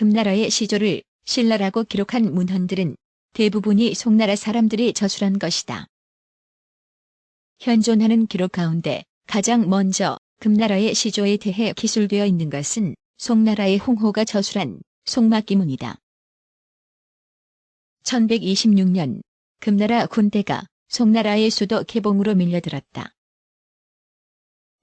금나라의 시조를 신라라고 기록한 문헌들은 대부분이 송나라 사람들이 저술한 것이다. 현존하는 기록 가운데 가장 먼저 금나라의 시조에 대해 기술되어 있는 것은 송나라의 홍호가 저술한 송막기문이다. 1126년 금나라 군대가 송나라의 수도 개봉으로 밀려들었다.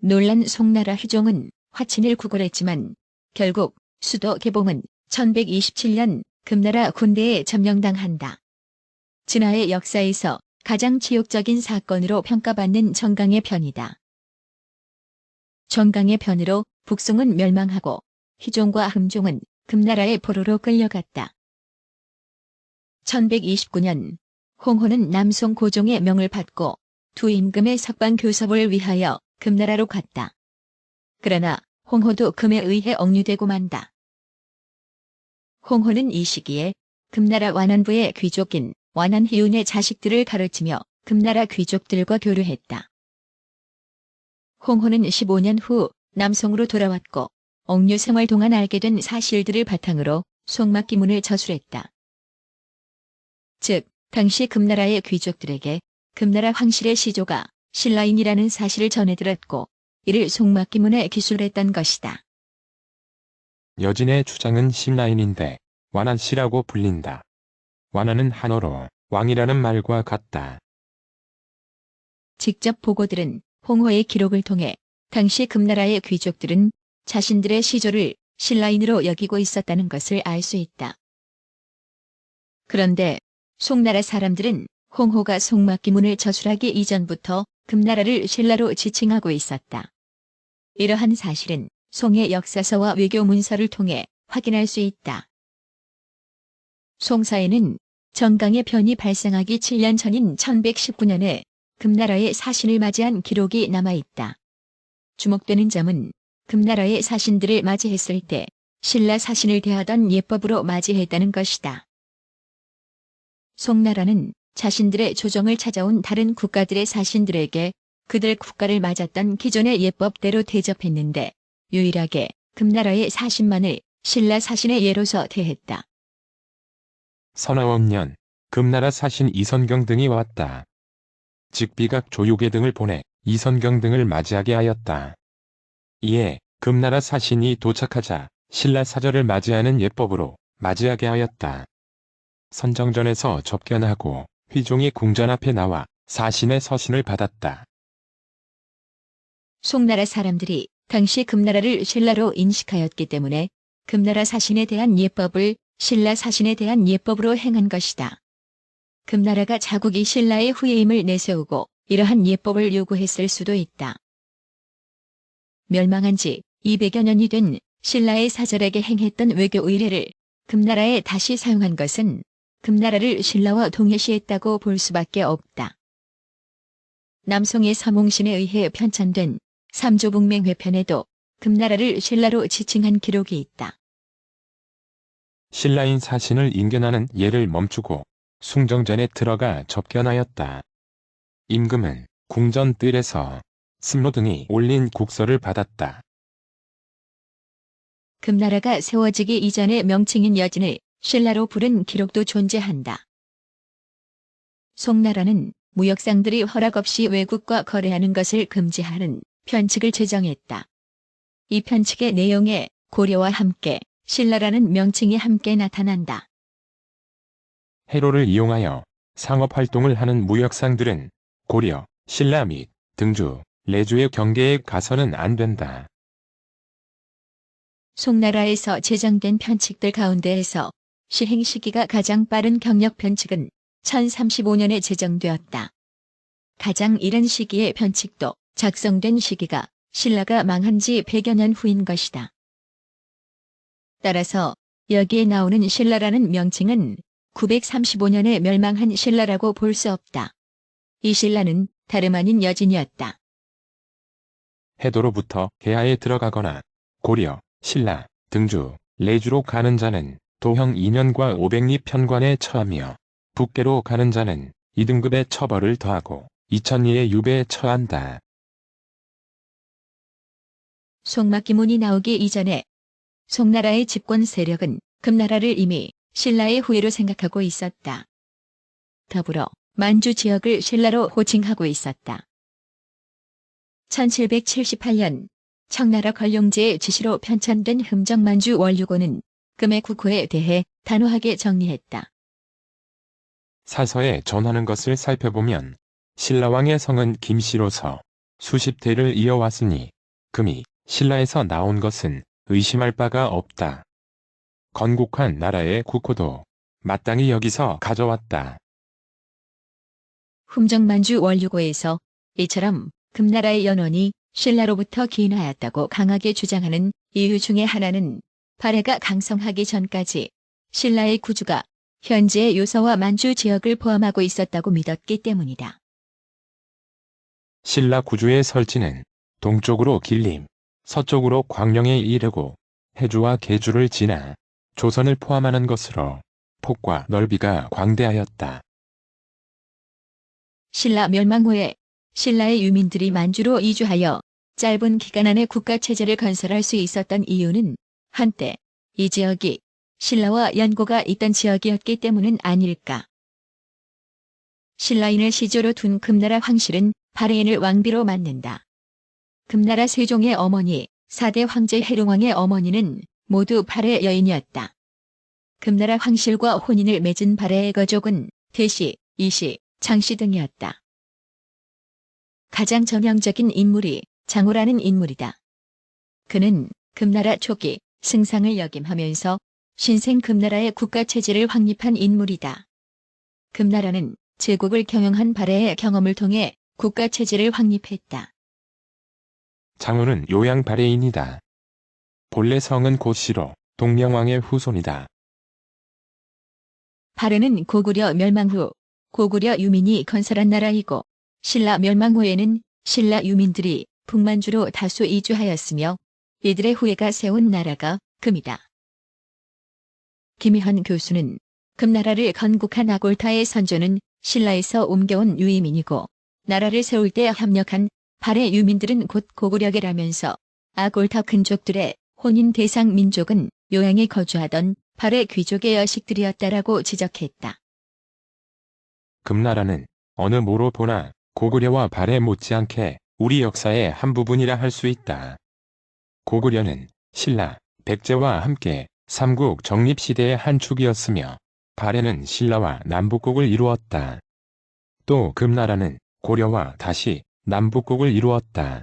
놀란 송나라 희종은 화친을 구걸했지만 결국 수도 개봉은 1127년 금나라 군대에 점령당한다. 진화의 역사에서 가장 치욕적인 사건으로 평가받는 정강의 변이다. 정강의 변으로 북송은 멸망하고 희종과 흠종은 금나라의 포로로 끌려갔다. 1129년 홍호는 남송 고종의 명을 받고 두 임금의 석방교섭을 위하여 금나라로 갔다. 그러나 홍호도 금에 의해 억류되고 만다. 홍호는 이 시기에 금나라 완안부의 귀족인 완안희운의 자식들을 가르치며 금나라 귀족들과 교류했다. 홍호는 15년 후 남송으로 돌아왔고 억류 생활 동안 알게 된 사실들을 바탕으로 송막기문을 저술했다. 즉, 당시 금나라의 귀족들에게 금나라 황실의 시조가 신라인이라는 사실을 전해들었고 이를 송막기문에 기술했던 것이다. 여진의 주장은 신라인인데 완안씨라고 불린다. 완안은 한어로 왕이라는 말과 같다. 직접 보고들은 홍호의 기록을 통해 당시 금나라의 귀족들은 자신들의 시조를 신라인으로 여기고 있었다는 것을 알 수 있다. 그런데 송나라 사람들은 홍호가 송막기문을 저술하기 이전부터 금나라를 신라로 지칭하고 있었다. 이러한 사실은 송의 역사서와 외교 문서를 통해 확인할 수 있다. 송사에는 정강의 변이 발생하기 7년 전인 1119년에 금나라의 사신을 맞이한 기록이 남아있다. 주목되는 점은 금나라의 사신들을 맞이했을 때 신라 사신을 대하던 예법으로 맞이했다는 것이다. 송나라는 자신들의 조정을 찾아온 다른 국가들의 사신들에게 그들 국가를 맞았던 기존의 예법대로 대접했는데 유일하게 금나라의 사신만을 신라 사신의 예로서 대했다. 선화원년 금나라 사신 이선경 등이 왔다. 직비각 조유계 등을 보내 이선경 등을 맞이하게 하였다. 이에 금나라 사신이 도착하자 신라 사절을 맞이하는 예법으로 맞이하게 하였다. 선정전에서 접견하고 휘종이 궁전 앞에 나와 사신의 서신을 받았다. 송나라 사람들이 당시 금나라를 신라로 인식하였기 때문에 금나라 사신에 대한 예법을 신라 사신에 대한 예법으로 행한 것이다. 금나라가 자국이 신라의 후예임을 내세우고 이러한 예법을 요구했을 수도 있다. 멸망한 지 200여 년이 된 신라의 사절에게 행했던 외교 의례를 금나라에 다시 사용한 것은 금나라를 신라와 동일시했다고 볼 수밖에 없다. 남송의 서몽신에 의해 편찬된 삼조북맹회편에도 금나라를 신라로 지칭한 기록이 있다. 신라인 사신을 인견하는 예를 멈추고 숭정전에 들어가 접견하였다. 임금은 궁전 뜰에서 승로 등이 올린 국서를 받았다. 금나라가 세워지기 이전의 명칭인 여진을 신라로 부른 기록도 존재한다. 송나라는 무역상들이 허락 없이 외국과 거래하는 것을 금지하는 편칙을 제정했다. 이 편칙의 내용에 고려와 함께 신라라는 명칭이 함께 나타난다. 해로를 이용하여 상업활동을 하는 무역상들은 고려, 신라 및 등주, 레주의 경계에 가서는 안 된다. 송나라에서 제정된 편칙들 가운데에서 시행 시기가 가장 빠른 경력 편칙은 1035년에 제정되었다. 가장 이른 시기의 편칙도 작성된 시기가 신라가 망한 지 100여 년 후인 것이다. 따라서 여기에 나오는 신라라는 명칭은 935년에 멸망한 신라라고 볼 수 없다. 이 신라는 다름 아닌 여진이었다. 해도로부터 개하에 들어가거나 고려, 신라, 등주, 레주로 가는 자는 도형 2년과 500리 편관에 처하며 북계로 가는 자는 2등급의 처벌을 더하고 2000리의 유배에 처한다. 송막기문이 나오기 이전에 송나라의 집권 세력은 금나라를 이미 신라의 후예로 생각하고 있었다. 더불어 만주 지역을 신라로 호칭하고 있었다. 1778년 청나라 관룡제의 지시로 편찬된 흠정만주 원류고는 금의 국호에 대해 단호하게 정리했다. 사서에 전하는 것을 살펴보면 신라왕의 성은 김씨로서 수십 대를 이어왔으니 금이 신라에서 나온 것은 의심할 바가 없다. 건국한 나라의 국호도 마땅히 여기서 가져왔다. 흠정만주 원류고에서 이처럼 금나라의 연원이 신라로부터 기인하였다고 강하게 주장하는 이유 중에 하나는 발해가 강성하기 전까지 신라의 구주가 현재의 요서와 만주 지역을 포함하고 있었다고 믿었기 때문이다. 신라 구주의 설치는 동쪽으로 길림, 서쪽으로 광령에 이르고 해주와 계주를 지나 조선을 포함하는 것으로 폭과 넓이가 광대하였다. 신라 멸망 후에 신라의 유민들이 만주로 이주하여 짧은 기간 안에 국가체제를 건설할 수 있었던 이유는 한때 이 지역이 신라와 연고가 있던 지역이었기 때문은 아닐까. 신라인을 시조로 둔 금나라 황실은 발해인을 왕비로 맡는다. 금나라 세종의 어머니 4대 황제 해룡왕의 어머니는 모두 발해 여인이었다. 금나라 황실과 혼인을 맺은 발해의 거족은 대시, 이시, 장씨 등이었다. 가장 전형적인 인물이 장호라는 인물이다. 그는 금나라 초기 승상을 역임하면서 신생 금나라의 국가체제를 확립한 인물이다. 금나라는 제국을 경영한 발해의 경험을 통해 국가체제를 확립했다. 장호는 요양 발해인이다. 본래 성은 고씨로 동명왕의 후손이다. 발해는 고구려 멸망 후 고구려 유민이 건설한 나라이고 신라 멸망 후에는 신라 유민들이 북만주로 다수 이주하였으며 이들의 후예가 세운 나라가 금이다. 김희헌 교수는 금나라를 건국한 아골타의 선조는 신라에서 옮겨온 유이민이고 나라를 세울 때 협력한 발해 유민들은 곧 고구려계라면서 아골타 근족들의 혼인 대상 민족은 요양에 거주하던 발해 귀족의 여식들이었다라고 지적했다. 금나라는 어느 모로 보나 고구려와 발해 못지않게 우리 역사의 한 부분이라 할 수 있다. 고구려는 신라, 백제와 함께 삼국 정립시대의 한 축이었으며 발해는 신라와 남북국을 이루었다. 또 금나라는 고려와 다시 남북국을 이루었다.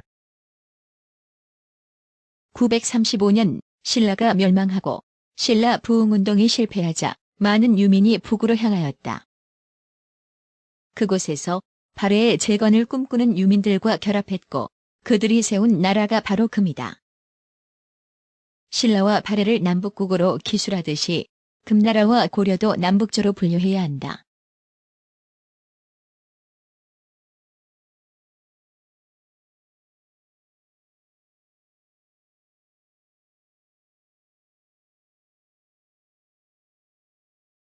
935년 신라가 멸망하고 신라 부흥운동이 실패하자 많은 유민이 북으로 향하였다. 그곳에서 발해의 재건을 꿈꾸는 유민들과 결합했고 그들이 세운 나라가 바로 금이다. 신라와 발해를 남북국으로 기술하듯이 금나라와 고려도 남북조로 분류해야 한다.